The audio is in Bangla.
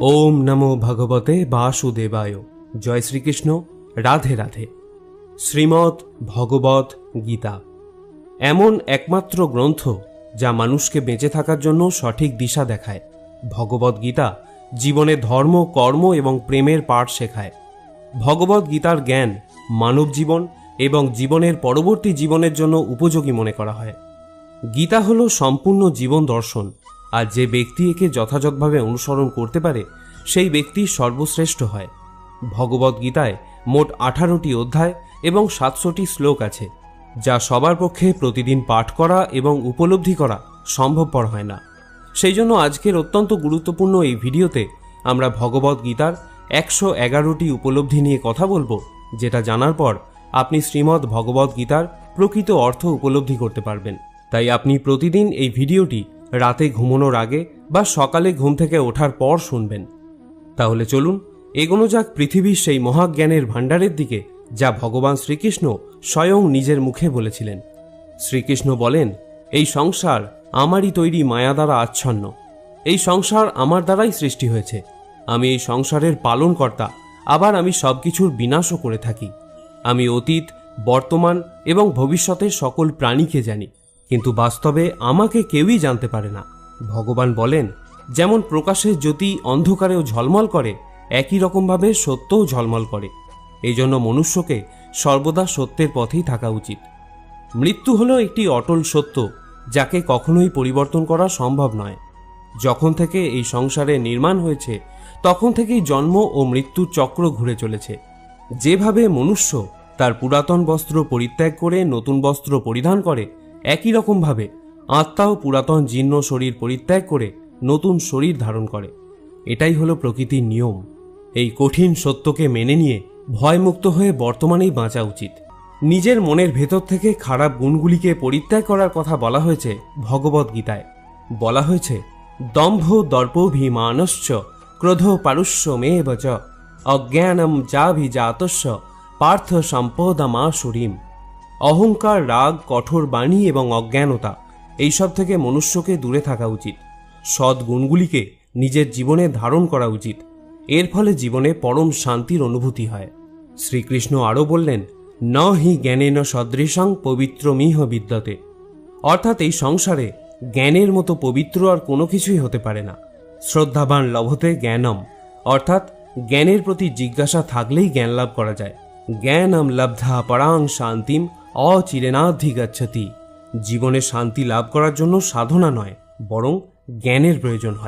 ওম নমো ভগবতে বাসুদেবায়। জয় শ্রীকৃষ্ণ। রাধে রাধে। শ্রীমদ্ ভগবত গীতা এমন একমাত্র গ্রন্থ যা মানুষকে বেঁচে থাকার জন্য সঠিক দিশা দেখায়। ভগবত গীতা জীবনে ধর্ম, কর্ম এবং প্রেমের পাঠ শেখায়। ভগবত গীতার জ্ঞান মানব জীবন এবং জীবনের পরবর্তী জীবনের জন্য উপযোগী মনে করা হয়। গীতা হল সম্পূর্ণ জীবন দর্শন, আর যে ব্যক্তি একে যথাযথভাবে অনুসরণ করতে পারে সেই ব্যক্তি সর্বশ্রেষ্ঠ হয়। ভগবত গীতায় মোট 18টি অধ্যায় এবং 700টি শ্লোক আছে, যা সবার পক্ষে প্রতিদিন পাঠ করা এবং উপলব্ধি করা সম্ভবপর হয় না। সেই জন্য আজকের অত্যন্ত গুরুত্বপূর্ণ এই ভিডিওতে আমরা ভগবত গীতার 111টি উপলব্ধি নিয়ে কথা বলবো, যেটা জানার পর আপনি শ্রীমদ্ ভগবত গীতার প্রকৃত অর্থ উপলব্ধি করতে পারবেন। তাই আপনি প্রতিদিন এই ভিডিওটি রাতে ঘুমানোর আগে বা সকালে ঘুম থেকে ওঠার পর শুনবেন। তাহলে চলুন এগোনো যাক পৃথিবীর সেই মহাজ্ঞানের ভাণ্ডারের দিকে, যা ভগবান শ্রীকৃষ্ণ স্বয়ং নিজের মুখে বলেছিলেন। শ্রীকৃষ্ণ বলেন, এই সংসার আমারই তৈরি মায়া দ্বারা আচ্ছন্ন। এই সংসার আমার দ্বারাই সৃষ্টি হয়েছে। আমি এই সংসারের পালনকর্তা, আবার আমি সবকিছুর বিনাশও করে থাকি। আমি অতীত, বর্তমান এবং ভবিষ্যতের সকল প্রাণীকে জানি, কিন্তু বাস্তবে আমাকে কেউই জানতে পারে না। ভগবান বলেন, যেমন প্রকাশের জ্যোতি অন্ধকারেও ঝলমল করে, একই রকমভাবে সত্যও ঝলমল করে। এই জন্য মনুষ্যকে সর্বদা সত্যের পথেই থাকা উচিত। মৃত্যু হলো একটি অটল সত্য, যাকে কখনোই পরিবর্তন করা সম্ভব নয়। যখন থেকে এই সংসারে নির্মাণ হয়েছে তখন থেকেই জন্ম ও মৃত্যুর চক্র ঘুরে চলেছে। যেভাবে মনুষ্য তার পুরাতন বস্ত্র পরিত্যাগ করে নতুন বস্ত্র পরিধান করে, একই রকমভাবে আত্মাও পুরাতন জীর্ণ শরীর পরিত্যাগ করে নতুন শরীর ধারণ করে। এটাই হলো প্রকৃতির নিয়ম। এই কঠিন সত্যকে মেনে নিয়ে ভয়মুক্ত হয়ে বর্তমানেই বাঁচা উচিত। নিজের মনের ভেতর থেকে খারাপ গুণগুলিকে পরিত্যাগ করার কথা বলা হয়েছে ভগবত গীতায়। বলা হয়েছে, দম্ভোদর্পোভিমানশ্চ ক্রোধ পারুষ্যমেব চ অজ্ঞানম চাভিজাতস্য পার্থ সম্পদমাসুরীম। অহংকার, রাগ, কঠোর বাণী এবং অজ্ঞানতা এইসব থেকে মনুষ্যকে দূরে থাকা উচিত। সৎ গুণগুলিকে নিজের জীবনে ধারণ করা উচিত। এর ফলে জীবনে পরম শান্তির অনুভূতি হয়। শ্রীকৃষ্ণ আরও বললেন, ন হি জ্ঞানেন সদৃশং পবিত্রমিহ বিদ্যতে। অর্থাৎ এই সংসারে জ্ঞানের মতো পবিত্র আর কোনো কিছুই হতে পারে না। শ্রদ্ধাবান লভতে জ্ঞানম, অর্থাৎ জ্ঞানের প্রতি জিজ্ঞাসা থাকলেই জ্ঞান লাভ করা যায়। জ্ঞানম লব্ধা পরাং শান্তিম অচিরেনাধিগচ্ছতি। জীবনে শান্তি লাভ করার জন্য সাধনা নয়, বরং জ্ঞানের প্রয়োজন হয়।